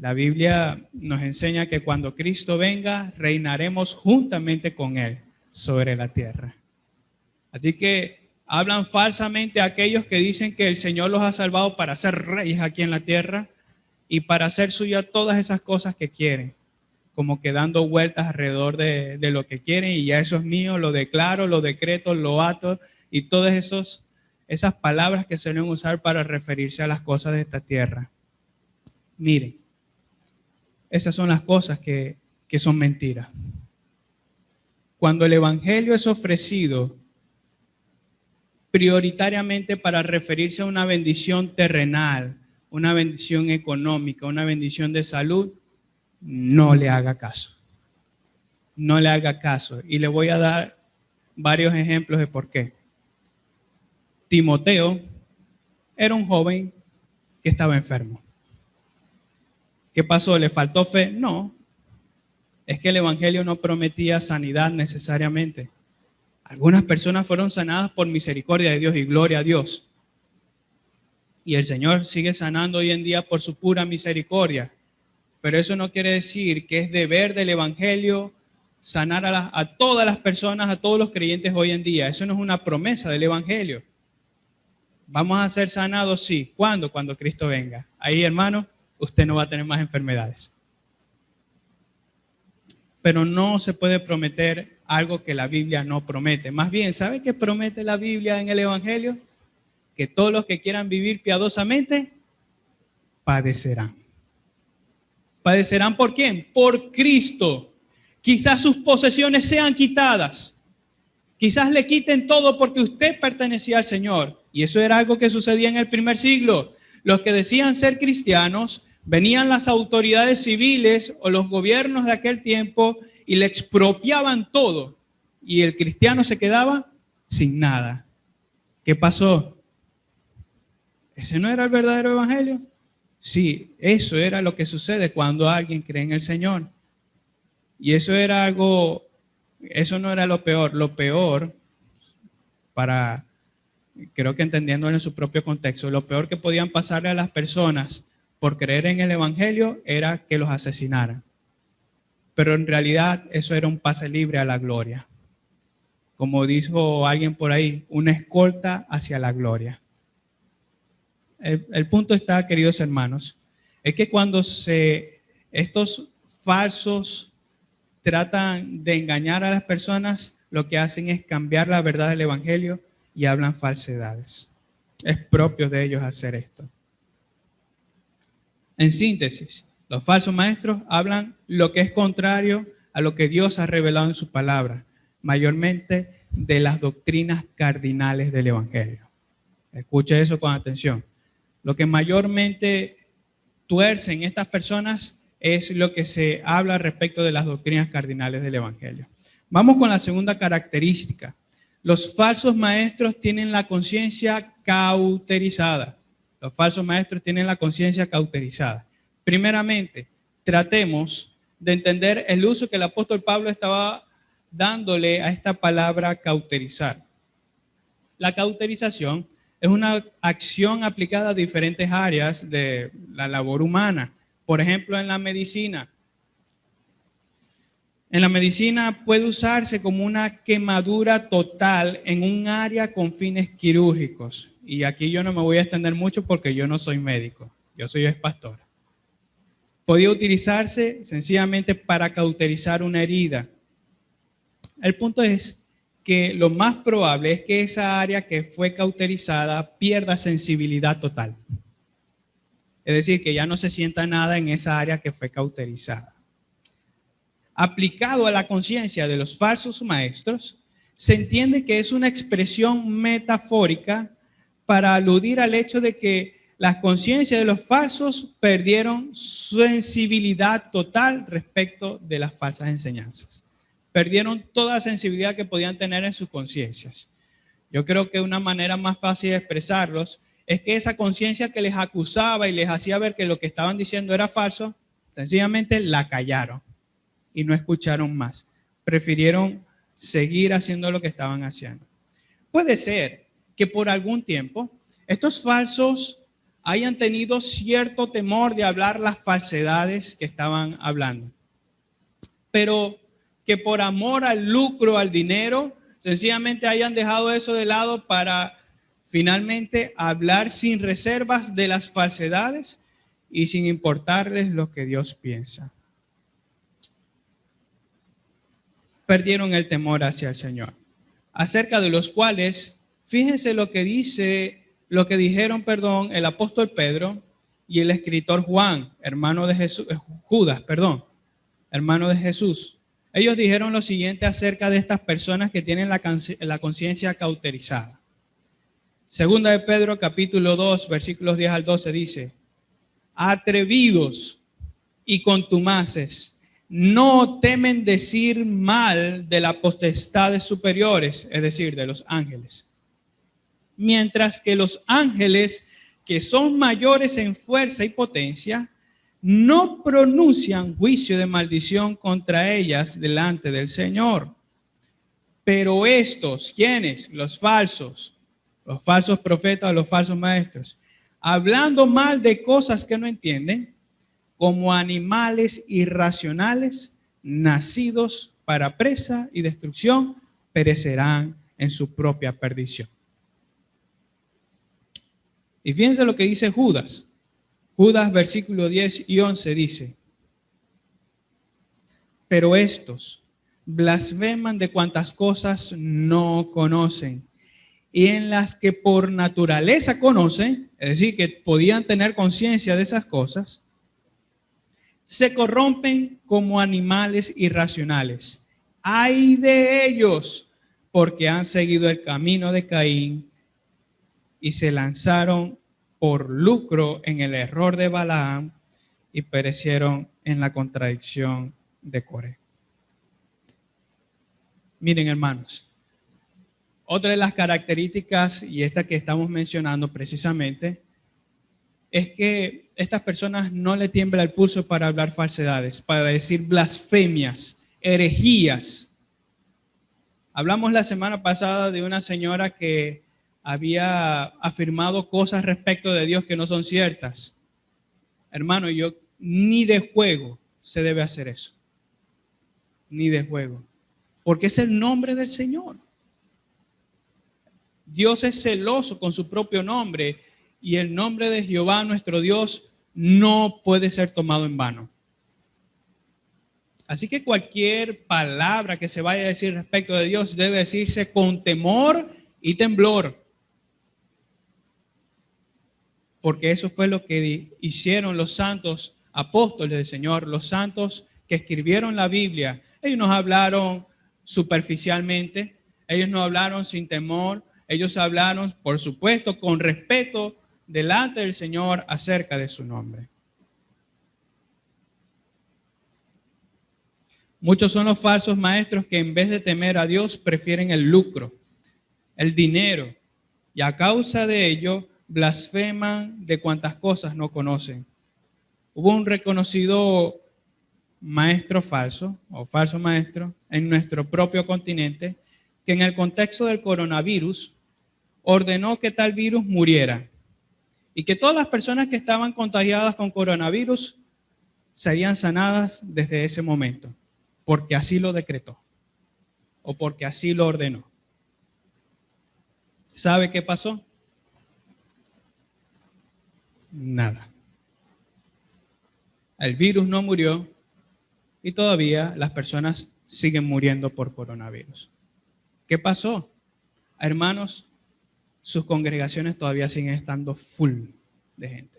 La Biblia nos enseña que cuando Cristo venga, reinaremos juntamente con Él sobre la tierra. Así que hablan falsamente aquellos que dicen que el Señor los ha salvado para ser reyes aquí en la tierra y para hacer suya todas esas cosas que quieren, como que dando vueltas alrededor de lo que quieren, y ya eso es mío, lo declaro, lo decreto, lo ato, y todas esas palabras que suelen usar para referirse a las cosas de esta tierra. Miren, esas son las cosas que son mentiras. Cuando el evangelio es ofrecido prioritariamente para referirse a una bendición terrenal, una bendición económica, una bendición de salud, no le haga caso. No le haga caso. Y le voy a dar varios ejemplos de por qué. Timoteo era un joven que estaba enfermo. ¿Qué pasó? ¿Le faltó fe? No. Es que el evangelio no prometía sanidad necesariamente. Algunas personas fueron sanadas por misericordia de Dios y gloria a Dios. Y el Señor sigue sanando hoy en día por su pura misericordia. Pero eso no quiere decir que es deber del evangelio sanar a todas las personas, a todos los creyentes hoy en día. Eso no es una promesa del evangelio. ¿Vamos a ser sanados? Sí. ¿Cuándo? Cuando Cristo venga. Ahí, hermano, usted no va a tener más enfermedades. Pero no se puede prometer algo que la Biblia no promete. Más bien, ¿sabe qué promete la Biblia en el evangelio? Que todos los que quieran vivir piadosamente padecerán. ¿Padecerán por quién? Por Cristo. Quizás sus posesiones sean quitadas. Quizás le quiten todo porque usted pertenecía al Señor. Y eso era algo que sucedía en el primer siglo. Los que decían ser cristianos, venían las autoridades civiles o los gobiernos de aquel tiempo y le expropiaban todo. Y el cristiano se quedaba sin nada. ¿Qué pasó? ¿Ese no era el verdadero evangelio? Sí, eso era lo que sucede cuando alguien cree en el Señor. Y eso era algo, eso no era lo peor. Lo peor, creo que entendiéndolo en su propio contexto, lo peor que podían pasarle a las personas por creer en el evangelio era que los asesinaran. Pero en realidad eso era un pase libre a la gloria. Como dijo alguien por ahí, una escolta hacia la gloria. El punto está, queridos hermanos, es que cuando estos falsos tratan de engañar a las personas, lo que hacen es cambiar la verdad del evangelio y hablan falsedades. Es propio de ellos hacer esto. En síntesis, los falsos maestros hablan lo que es contrario a lo que Dios ha revelado en su palabra, mayormente de las doctrinas cardinales del evangelio. Escuche eso con atención. Lo que mayormente tuercen estas personas es lo que se habla respecto de las doctrinas cardinales del evangelio. Vamos con la segunda característica. Los falsos maestros tienen la conciencia cauterizada. Los falsos maestros tienen la conciencia cauterizada. Primeramente, tratemos de entender el uso que el apóstol Pablo estaba dándole a esta palabra cauterizar. La cauterización es una acción aplicada a diferentes áreas de la labor humana. Por ejemplo, en la medicina. En la medicina puede usarse como una quemadura total en un área con fines quirúrgicos. Y aquí yo no me voy a extender mucho porque yo no soy médico, yo soy pastor. Podía utilizarse sencillamente para cauterizar una herida. El punto es que lo más probable es que esa área que fue cauterizada pierda sensibilidad total. Es decir, que ya no se sienta nada en esa área que fue cauterizada. Aplicado a la conciencia de los falsos maestros, se entiende que es una expresión metafórica para aludir al hecho de que las conciencias de los falsos perdieron sensibilidad total respecto de las falsas enseñanzas. Perdieron toda sensibilidad que podían tener en sus conciencias. Yo creo que una manera más fácil de expresarlos es que esa conciencia que les acusaba y les hacía ver que lo que estaban diciendo era falso, sencillamente la callaron y no escucharon más. Prefirieron seguir haciendo lo que estaban haciendo. Puede ser que por algún tiempo estos falsos hayan tenido cierto temor de hablar las falsedades que estaban hablando, pero que por amor al lucro, al dinero, sencillamente hayan dejado eso de lado para finalmente hablar sin reservas de las falsedades y sin importarles lo que Dios piensa. Perdieron el temor hacia el Señor, acerca de los cuales, fíjense lo que dijeron, el apóstol Pedro y el escritor Juan, hermano de Jesús, Judas, hermano de Jesús. Ellos dijeron lo siguiente acerca de estas personas que tienen la conciencia cauterizada. Segunda de Pedro, capítulo 2, versículos 10 al 12 dice: atrevidos y contumaces, no temen decir mal de las potestades superiores, es decir, de los ángeles. Mientras que los ángeles, que son mayores en fuerza y potencia, no pronuncian juicio de maldición contra ellas delante del Señor. Pero estos, ¿quiénes? Los falsos profetas, los falsos maestros, hablando mal de cosas que no entienden, como animales irracionales, nacidos para presa y destrucción, perecerán en su propia perdición. Y fíjense lo que dice Judas. Judas, versículo 10 y 11 dice: pero estos blasfeman de cuantas cosas no conocen, y en las que por naturaleza conocen, es decir, que podían tener conciencia de esas cosas, se corrompen como animales irracionales. ¡Ay de ellos! Porque han seguido el camino de Caín y se lanzaron por lucro en el error de Balaam y perecieron en la contradicción de Coré. Miren, hermanos, otra de las características, y esta que estamos mencionando precisamente, es que estas personas no le tiembla el pulso para hablar falsedades, para decir blasfemias, herejías. Hablamos la semana pasada de una señora que había afirmado cosas respecto de Dios que no son ciertas. Hermano, ni de juego se debe hacer eso. Ni de juego. Porque es el nombre del Señor. Dios es celoso con su propio nombre y el nombre de Jehová, nuestro Dios, no puede ser tomado en vano. Así que cualquier palabra que se vaya a decir respecto de Dios debe decirse con temor y temblor. Porque eso fue lo que hicieron los santos apóstoles del Señor, los santos que escribieron la Biblia. Ellos nos hablaron superficialmente, ellos no hablaron sin temor, ellos hablaron, por supuesto, con respeto delante del Señor acerca de su nombre. Muchos son los falsos maestros que en vez de temer a Dios prefieren el lucro, el dinero, y a causa de ello blasfeman de cuantas cosas no conocen. Hubo un reconocido maestro falso o falso maestro en nuestro propio continente que en el contexto del coronavirus ordenó que tal virus muriera y que todas las personas que estaban contagiadas con coronavirus serían sanadas desde ese momento, porque así lo decretó o porque así lo ordenó. ¿Sabe qué pasó? Nada. El virus no murió y todavía las personas siguen muriendo por coronavirus. ¿Qué pasó? Hermanos, sus congregaciones todavía siguen estando full de gente.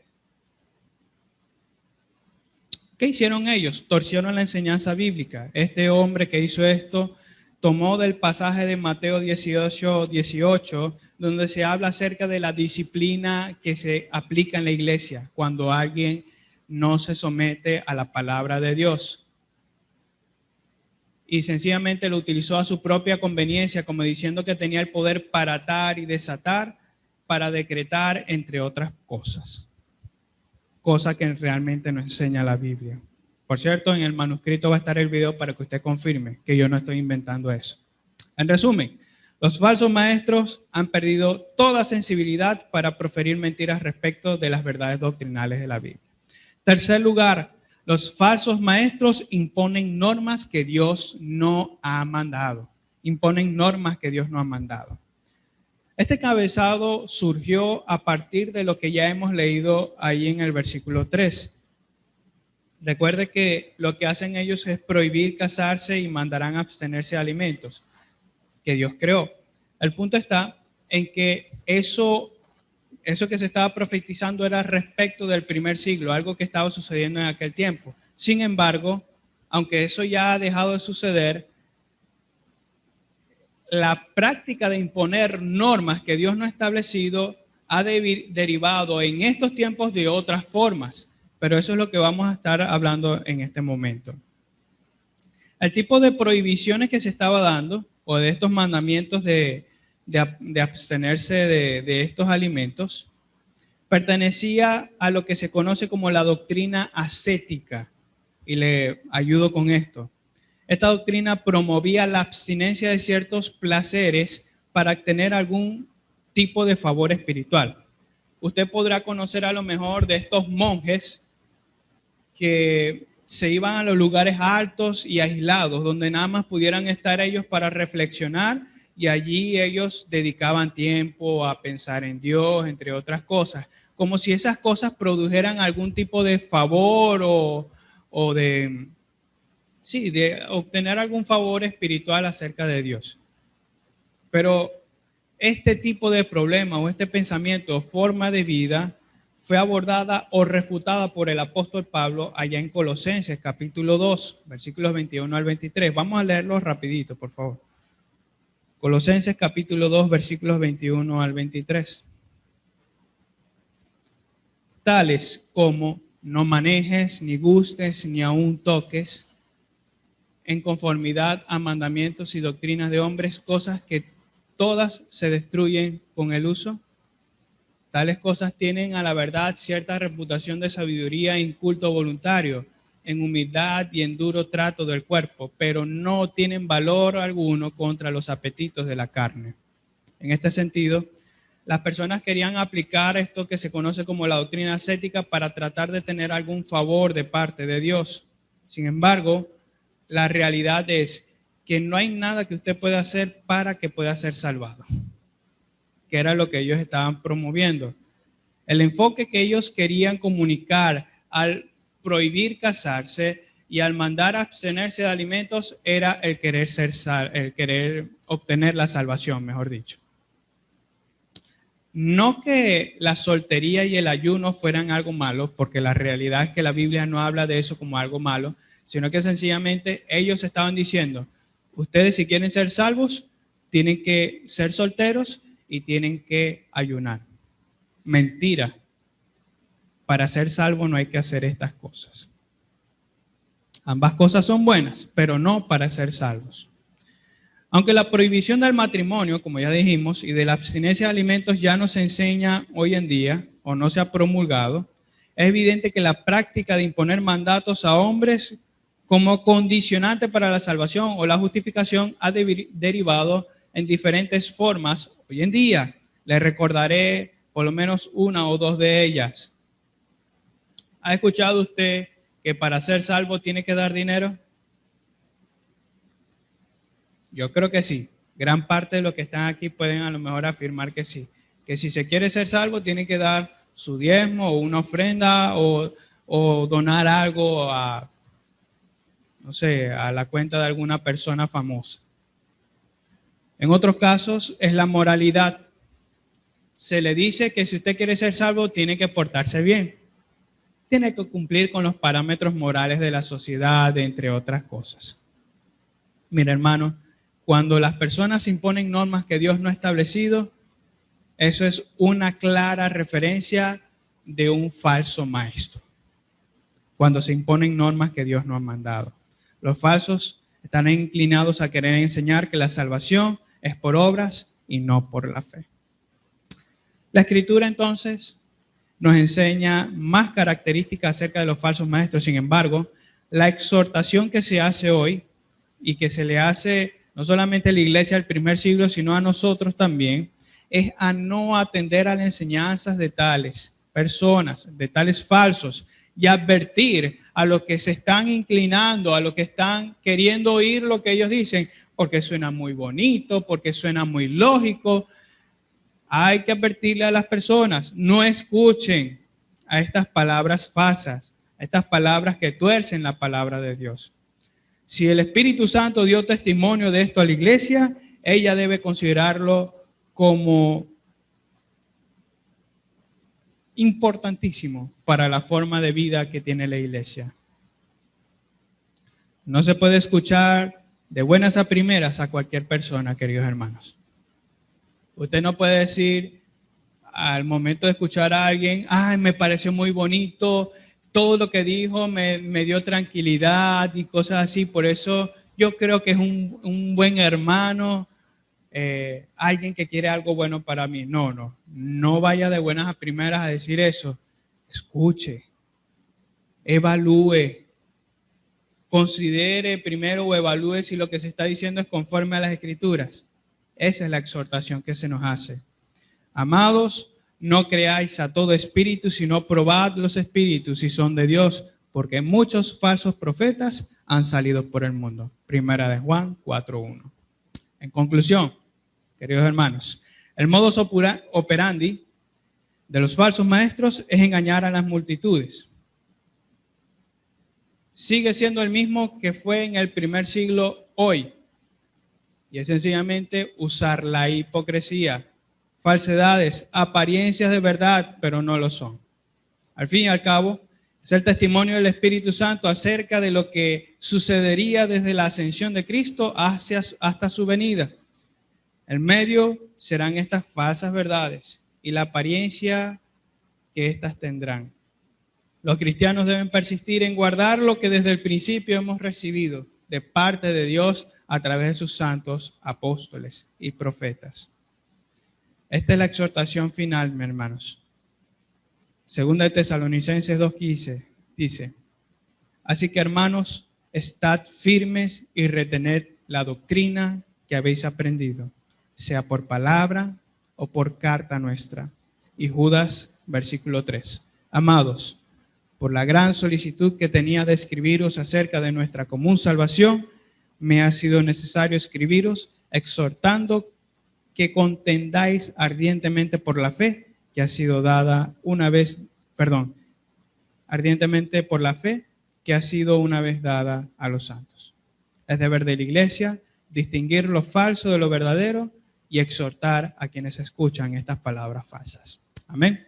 ¿Qué hicieron ellos? Torcieron la enseñanza bíblica. Este hombre que hizo esto tomó del pasaje de Mateo 18, donde se habla acerca de la disciplina que se aplica en la iglesia cuando alguien no se somete a la palabra de Dios. Y sencillamente lo utilizó a su propia conveniencia, como diciendo que tenía el poder para atar y desatar, para decretar, entre otras cosas. Cosa que realmente no enseña la Biblia. Por cierto, en el manuscrito va a estar el video para que usted confirme que yo no estoy inventando eso. En resumen, Los falsos maestros han perdido toda sensibilidad para proferir mentiras respecto de las verdades doctrinales de la Biblia. Tercer lugar, los falsos maestros imponen normas que Dios no ha mandado. Imponen normas que Dios no ha mandado. Este encabezado surgió a partir de lo que ya hemos leído ahí en el versículo 3. Recuerde que lo que hacen ellos es prohibir casarse y mandarán a abstenerse de alimentos que Dios creó. El punto está en que eso que se estaba profetizando era respecto del primer siglo, algo que estaba sucediendo en aquel tiempo. Sin embargo, aunque eso ya ha dejado de suceder, la práctica de imponer normas que Dios no ha establecido ha derivado en estos tiempos de otras formas, pero eso es lo que vamos a estar hablando en este momento. El tipo de prohibiciones que se estaba dando, o de estos mandamientos de abstenerse de estos alimentos, pertenecía a lo que se conoce como la doctrina ascética, y le ayudo con esto. Esta doctrina promovía la abstinencia de ciertos placeres para obtener algún tipo de favor espiritual. Usted podrá conocer a lo mejor de estos monjes que se iban a los lugares altos y aislados, donde nada más pudieran estar ellos para reflexionar, y allí ellos dedicaban tiempo a pensar en Dios, entre otras cosas, como si esas cosas produjeran algún tipo de favor o de obtener algún favor espiritual acerca de Dios. Pero este tipo de problema o este pensamiento o forma de vida fue abordada o refutada por el apóstol Pablo allá en Colosenses capítulo 2, versículos 21 al 23. Vamos a leerlo rapidito, por favor. Colosenses capítulo 2, versículos 21 al 23. Tales como no manejes, ni gustes, ni aun toques, en conformidad a mandamientos y doctrinas de hombres, cosas que todas se destruyen con el uso. Tales cosas tienen a la verdad cierta reputación de sabiduría e inculto voluntario, en humildad y en duro trato del cuerpo, pero no tienen valor alguno contra los apetitos de la carne. En este sentido, las personas querían aplicar esto que se conoce como la doctrina ascética para tratar de tener algún favor de parte de Dios. Sin embargo, la realidad es que no hay nada que usted pueda hacer para que pueda ser salvado, que era lo que ellos estaban promoviendo. El enfoque que ellos querían comunicar al prohibir casarse y al mandar a abstenerse de alimentos era el querer obtener la salvación, mejor dicho. No que la soltería y el ayuno fueran algo malo, porque la realidad es que la Biblia no habla de eso como algo malo, sino que sencillamente ellos estaban diciendo, ustedes si quieren ser salvos, tienen que ser solteros y tienen que ayunar. Mentira. Para ser salvo no hay que hacer estas cosas. Ambas cosas son buenas, pero no para ser salvos. Aunque la prohibición del matrimonio, como ya dijimos, y de la abstinencia de alimentos ya no se enseña hoy en día o no se ha promulgado, es evidente que la práctica de imponer mandatos a hombres como condicionante para la salvación o la justificación ha derivado en diferentes formas hoy en día. Les recordaré por lo menos una o dos de ellas. ¿Ha escuchado usted que para ser salvo tiene que dar dinero? Yo creo que sí. Gran parte de los que están aquí pueden a lo mejor afirmar que sí. Que si se quiere ser salvo tiene que dar su diezmo o una ofrenda o donar algo a, no sé, a la cuenta de alguna persona famosa. En otros casos es la moralidad. Se le dice que si usted quiere ser salvo tiene que portarse bien. Tiene que cumplir con los parámetros morales de la sociedad, entre otras cosas. Mira, hermano, cuando las personas imponen normas que Dios no ha establecido, eso es una clara referencia de un falso maestro. Cuando se imponen normas que Dios no ha mandado. Los falsos están inclinados a querer enseñar que la salvación es por obras y no por la fe. La Escritura entonces nos enseña más características acerca de los falsos maestros. Sin embargo, la exhortación que se hace hoy y que se le hace no solamente a la iglesia del primer siglo, sino a nosotros también, es a no atender a las enseñanzas de tales personas, de tales falsos, y advertir a los que se están inclinando, a los que están queriendo oír lo que ellos dicen, porque suena muy bonito, porque suena muy lógico. Hay que advertirle a las personas, no escuchen a estas palabras falsas, a estas palabras que tuercen la palabra de Dios. Si el Espíritu Santo dio testimonio de esto a la iglesia, ella debe considerarlo como importantísimo para la forma de vida que tiene la iglesia. No se puede escuchar de buenas a primeras a cualquier persona, queridos hermanos. Usted no puede decir al momento de escuchar a alguien, ay, me pareció muy bonito, todo lo que dijo me dio tranquilidad y cosas así, por eso yo creo que es un buen hermano, alguien que quiere algo bueno para mí. No vaya de buenas a primeras a decir eso. Escuche, evalúe, considere primero o evalúe si lo que se está diciendo es conforme a las Escrituras. Esa es la exhortación que se nos hace. Amados, no creáis a todo espíritu, sino probad los espíritus si son de Dios, porque muchos falsos profetas han salido por el mundo. Primera de Juan 4:1. En conclusión, queridos hermanos, el modus operandi de los falsos maestros es engañar a las multitudes. Sigue siendo el mismo que fue en el primer siglo hoy, y es sencillamente usar la hipocresía, falsedades, apariencias de verdad, pero no lo son. Al fin y al cabo, es el testimonio del Espíritu Santo acerca de lo que sucedería desde la ascensión de Cristo hasta su venida. El medio serán estas falsas verdades y la apariencia que éstas tendrán. Los cristianos deben persistir en guardar lo que desde el principio hemos recibido de parte de Dios a través de sus santos apóstoles y profetas. Esta es la exhortación final, mis hermanos. Segunda de Tesalonicenses 2:15 dice, así que hermanos, estad firmes y retened la doctrina que habéis aprendido, sea por palabra o por carta nuestra. Y Judas, versículo 3. Amados, por la gran solicitud que tenía de escribiros acerca de nuestra común salvación, me ha sido necesario escribiros exhortando que contendáis ardientemente por la fe que ha sido dada ardientemente por la fe que ha sido una vez dada a los santos. Es deber de la iglesia distinguir lo falso de lo verdadero y exhortar a quienes escuchan estas palabras falsas. Amén.